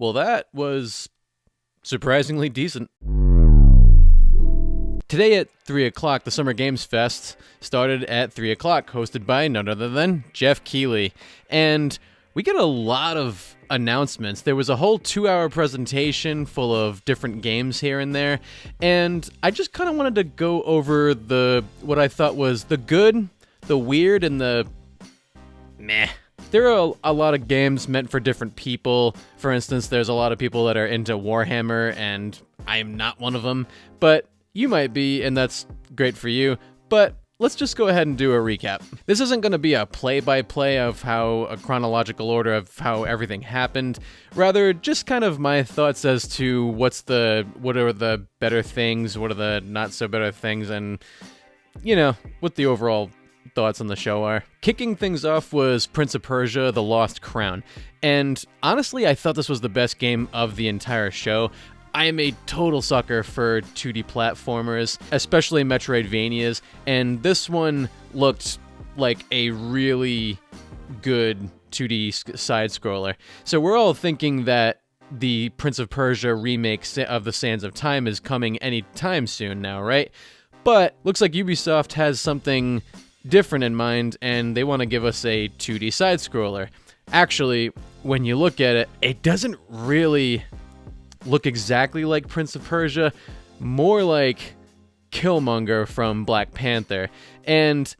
Well, that was surprisingly decent. Today at 3 o'clock, the Summer Games Fest started at 3 o'clock, hosted by none other than Jeff Keighley. And we got a lot of announcements. There was a whole 2-hour presentation full of different games here and there. And I just kind of wanted to go over what I thought was the good, the weird, and the meh. There are a lot of games meant for different people. For instance, there's a lot of people that are into Warhammer, and I am not one of them. But you might be, and that's great for you. But let's just go ahead and do a recap. This isn't going to be a play-by-play of a chronological order of how everything happened. Rather, just kind of my thoughts as to what are the better things, what are the not-so-better things, and, what the overall thoughts on the show are. Kicking things off was Prince of Persia: The Lost Crown. And honestly, I thought this was the best game of the entire show. I am a total sucker for 2D platformers, especially Metroidvanias, and this one looked like a really good 2D side-scroller. So we're all thinking that the Prince of Persia remake of The Sands of Time is coming anytime soon now, right? But looks like Ubisoft has something different in mind, and they want to give us a 2D side-scroller. Actually, when you look at it, it doesn't really look exactly like Prince of Persia, more like Killmonger from Black Panther. And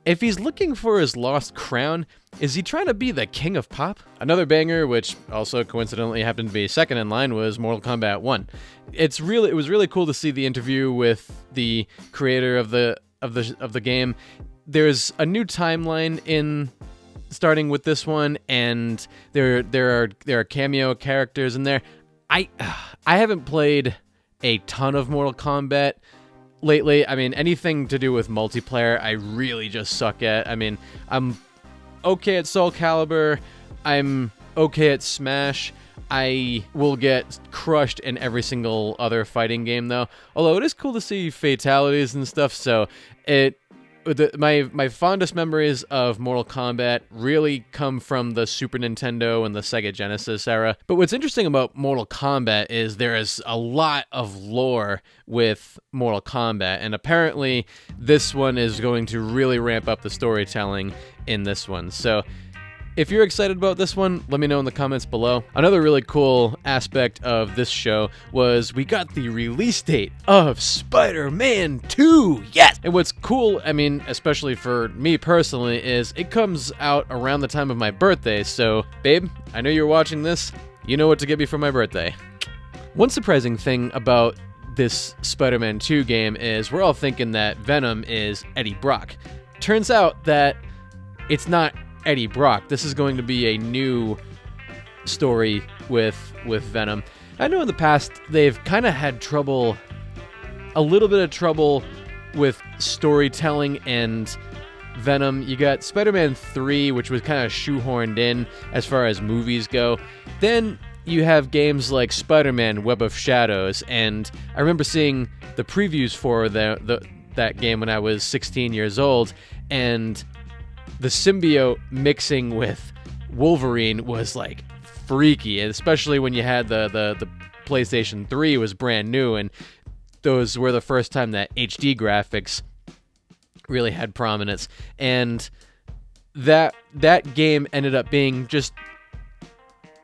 if he's looking for his lost crown, is he trying to be the king of pop? Another banger, which also coincidentally happened to be second in line, was Mortal Kombat 1. It was really cool to see the interview with the creator of the game. There's a new timeline starting with this one, and there are cameo characters in there. I haven't played a ton of Mortal Kombat lately. I mean, anything to do with multiplayer, I really just suck at. I mean, I'm okay at Soul Calibur. I'm okay at Smash. I will get crushed in every single other fighting game, though. Although it is cool to see fatalities and stuff, so my fondest memories of Mortal Kombat really come from the Super Nintendo and the Sega Genesis era. But what's interesting about Mortal Kombat is there is a lot of lore with Mortal Kombat, and apparently this one is going to really ramp up the storytelling in this one. So if you're excited about this one, let me know in the comments below. Another really cool aspect of this show was we got the release date of Spider-Man 2, yes! And what's cool, I mean, especially for me personally, is it comes out around the time of my birthday, so babe, I know you're watching this, you know what to get me for my birthday. One surprising thing about this Spider-Man 2 game is we're all thinking that Venom is Eddie Brock. Turns out that it's not Eddie Brock. This is going to be a new story with Venom. I know in the past they've kind of had a little bit of trouble with storytelling and Venom. You got Spider-Man 3, which was kind of shoehorned in as far as movies go. Then you have games like Spider-Man: Web of Shadows, and I remember seeing the previews for that game when I was 16 years old, and the symbiote mixing with Wolverine was like freaky, and especially when you had the PlayStation 3 was brand new, and those were the first time that HD graphics really had prominence. And that game ended up being just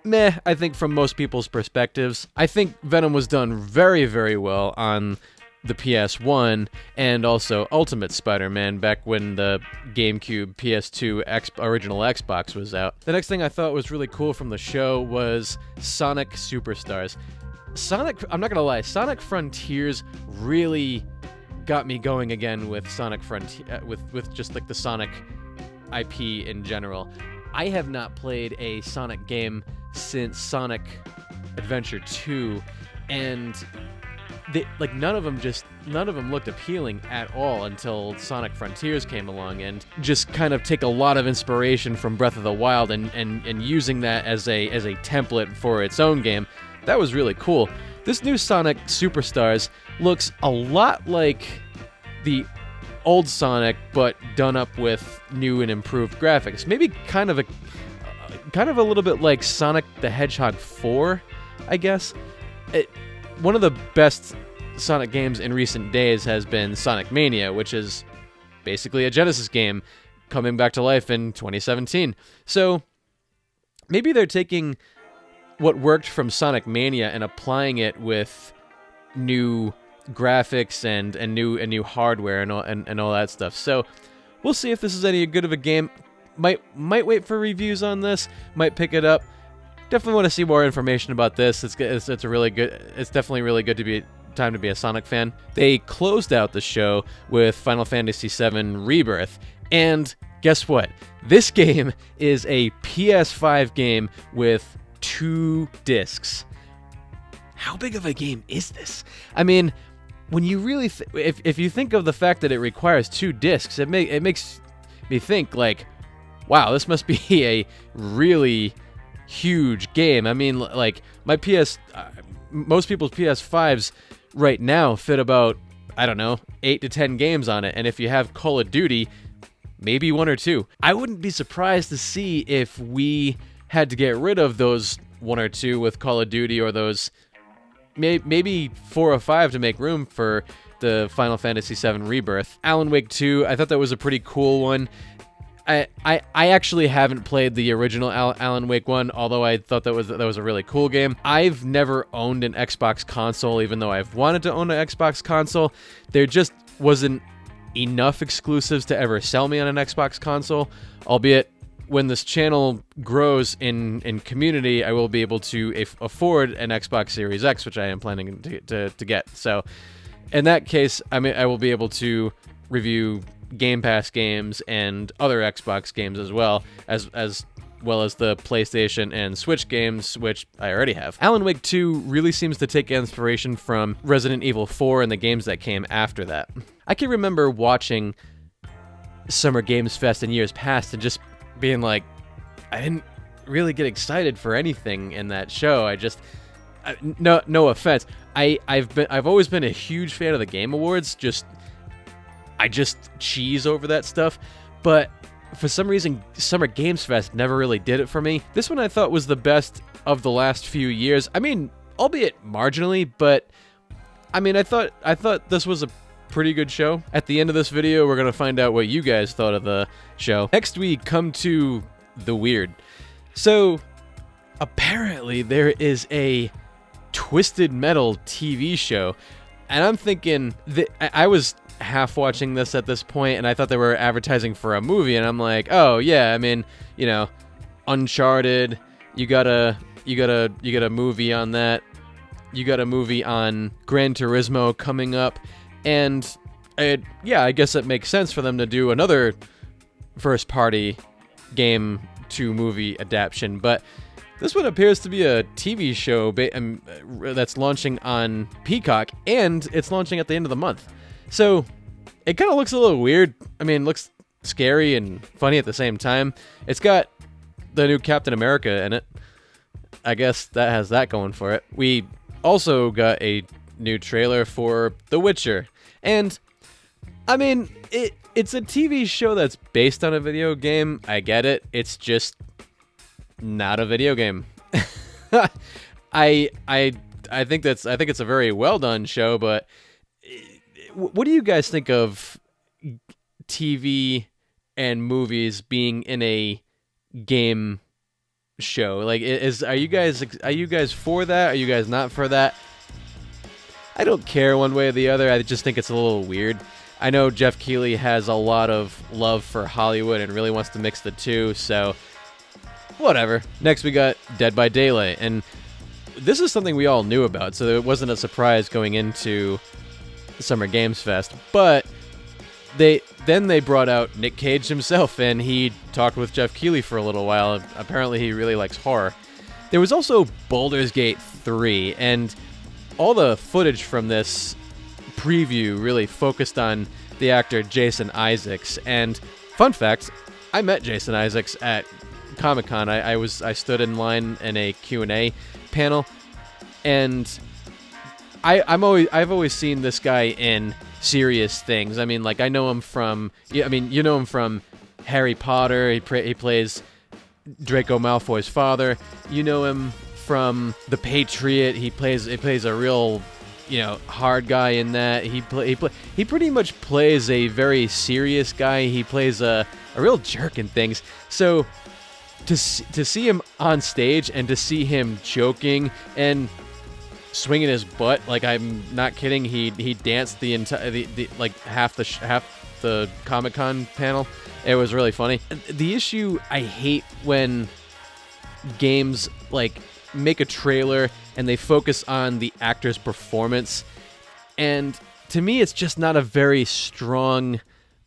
meh, I think, from most people's perspectives. I think Venom was done very, very well on the PS1, and also Ultimate Spider-Man back when the GameCube, PS2, original Xbox was out. The next thing I thought was really cool from the show was Sonic Superstars. I'm not gonna lie, Sonic Frontiers really got me going again with Sonic Frontier, with just like the Sonic IP in general. I have not played a Sonic game since Sonic Adventure 2, and none of them looked appealing at all until Sonic Frontiers came along, and just kind of take a lot of inspiration from Breath of the Wild and using that as a template for its own game. That was really cool. This new Sonic Superstars looks a lot like the old Sonic, but done up with new and improved graphics. Maybe kind of kind of a little bit like Sonic the Hedgehog 4, I guess. One of the best Sonic games in recent days has been Sonic Mania, which is basically a Genesis game coming back to life in 2017. So maybe they're taking what worked from Sonic Mania and applying it with new graphics and new hardware and all that stuff. So we'll see if this is any good of a game. Might wait for reviews on this. Might pick it up. Definitely want to see more information about this. It's a really good. It's definitely really good to be time to be a Sonic fan. They closed out the show with Final Fantasy VII Rebirth, and guess what? This game is a PS5 game with 2 discs. How big of a game is this? I mean, when you really if you think of the fact that it requires 2 discs, it makes me think like, wow, this must be a really huge game. I mean, like most people's PS5s right now fit about, I don't know, 8 to 10 games on it, and if you have Call of Duty, maybe 1 or 2. I wouldn't be surprised to see if we had to get rid of those 1 or 2 with Call of Duty, or those maybe 4 or 5 to make room for the Final Fantasy VII Rebirth. Alan Wake 2, I thought that was a pretty cool one. I actually haven't played the original Alan Wake 1, although I thought that was a really cool game. I've never owned an Xbox console, even though I've wanted to own an Xbox console. There just wasn't enough exclusives to ever sell me on an Xbox console, albeit when this channel grows in community, I will be able to afford an Xbox Series X, which I am planning to get. So in that case, I will be able to review Game Pass games and other Xbox games as well as the PlayStation and Switch games, which I already have. Alan Wake 2 really seems to take inspiration from Resident Evil 4 and the games that came after that. I can remember watching Summer Games Fest in years past and just being like, I didn't really get excited for anything in that show. No offense. I've always been a huge fan of the Game Awards. I just cheese over that stuff, but for some reason, Summer Games Fest never really did it for me. This one I thought was the best of the last few years. I mean, albeit marginally, but I mean, I thought this was a pretty good show. At the end of this video, we're gonna find out what you guys thought of the show. Next, we come to the weird. So, apparently, there is a Twisted Metal TV show, and I'm thinking that I was half watching this at this point, and I thought they were advertising for a movie, and I'm like, oh yeah, I mean, you know, Uncharted, you got a movie on that, you got a movie on Gran Turismo coming up, and yeah, I guess it makes sense for them to do another first party game to movie adaptation, but this one appears to be a TV show that's launching on Peacock, and it's launching at the end of the month. So, it kind of looks a little weird. I mean, it looks scary and funny at the same time. It's got the new Captain America in it. I guess that has that going for it. We also got a new trailer for The Witcher. And, I mean, it's a TV show that's based on a video game. I get it. It's just not a video game. I think it's a very well done show, but what do you guys think of TV and movies being in a game show? Like, are you guys for that? Are you guys not for that? I don't care one way or the other. I just think it's a little weird. I know Jeff Keighley has a lot of love for Hollywood and really wants to mix the two, so whatever. Next, we got Dead by Daylight, and this is something we all knew about, so it wasn't a surprise going into Summer Games Fest, but they brought out Nick Cage himself, and he talked with Jeff Keighley for a little while. Apparently he really likes horror. There was also Baldur's Gate 3, and all the footage from this preview really focused on the actor Jason Isaacs. And fun fact, I met Jason Isaacs at Comic-Con. I stood in line in a Q&A panel, and I've always seen this guy in serious things. I mean, like, I know him from, you know him from Harry Potter. He plays Draco Malfoy's father. You know him from The Patriot. He plays a real, hard guy in that. He pretty much plays a very serious guy. He plays a real jerk in things. So to see him on stage and to see him joking and swinging his butt, like, I'm not kidding, he danced the entire like half the Comic-Con panel. It was really funny. The issue I hate when games like make a trailer and they focus on the actor's performance, and to me it's just not a very strong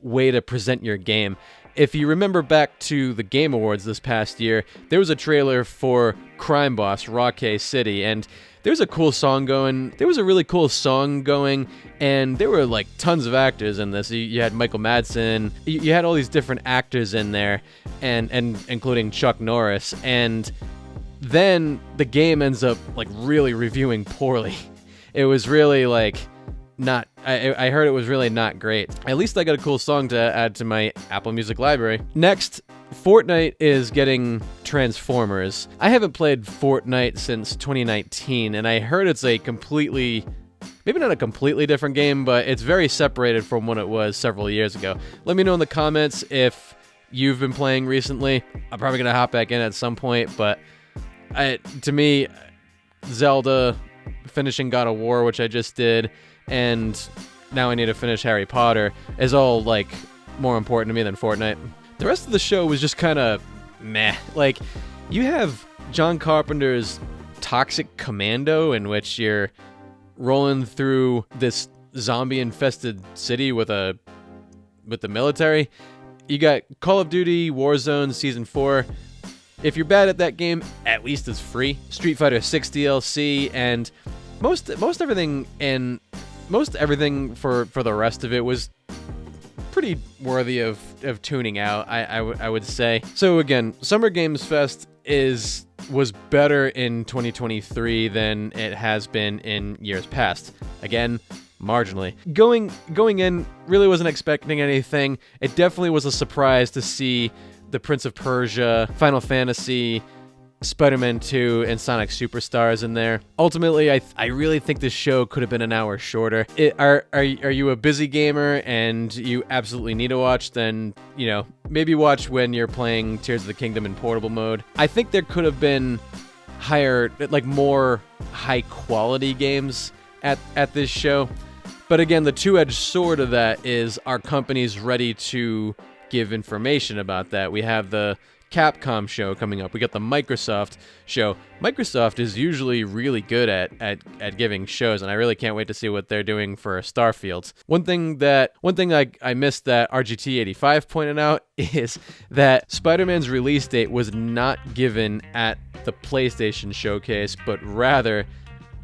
way to present your game. If you remember back to the Game Awards this past year, there was a trailer for Crime Boss Rockay City, and there was a cool song going. There was a really cool song going, and there were like tons of actors in this. You had Michael Madsen, you had all these different actors in there, and including Chuck Norris, and then the game ends up like really reviewing poorly. It was really like not. I heard it was really not great. At least I got a cool song to add to my Apple Music library. Next, Fortnite is getting Transformers. I haven't played Fortnite since 2019, and I heard it's a completely, maybe not a completely different game, but it's very separated from what it was several years ago. Let me know in the comments if you've been playing recently. I'm probably gonna hop back in at some point, but to me, Zelda, finishing God of War, which I just did, and now I need to finish Harry Potter, is all like more important to me than Fortnite. The rest of the show was just kind of meh. Like, you have John Carpenter's Toxic Commando, in which you're rolling through this zombie-infested city with the military. You got Call of Duty Warzone Season 4. If you're bad at that game, at least it's free. Street Fighter 6 DLC, and most everything for the rest of it was pretty worthy of tuning out, I would say. So again, Summer Games Fest was better in 2023 than it has been in years past. Again, marginally. Going in, really wasn't expecting anything. It definitely was a surprise to see the Prince of Persia, Final Fantasy, Spider-Man 2, and Sonic Superstars in there. Ultimately, I really think this show could have been an hour shorter. Are you a busy gamer and you absolutely need to watch? Then, maybe watch when you're playing Tears of the Kingdom in portable mode. I think there could have been more high-quality games at this show. But again, the two-edged sword of that is our company's ready to give information about that. We have the Capcom show coming up. We got the Microsoft show. Microsoft is usually really good at giving shows, and I really can't wait to see what they're doing for Starfield. One thing I missed that RGT85 pointed out is that Spider-Man's release date was not given at the PlayStation showcase, but rather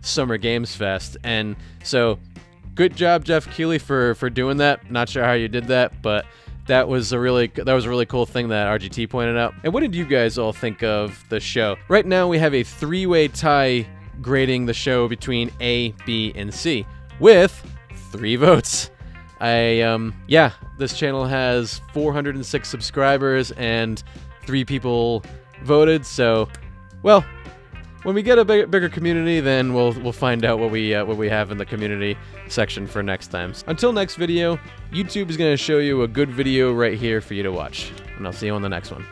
Summer Games Fest. And so, good job, Jeff Keighley, for doing that. Not sure how you did that, but that was a really cool thing that RGT pointed out. And what did you guys all think of the show? Right now we have a 3-way tie grading the show between A, B, and C with 3 votes. This channel has 406 subscribers and 3 people voted. So, well, when we get a bigger community, then we'll find out what we have in the community section for next time. Until next video, YouTube is going to show you a good video right here for you to watch, and I'll see you on the next one.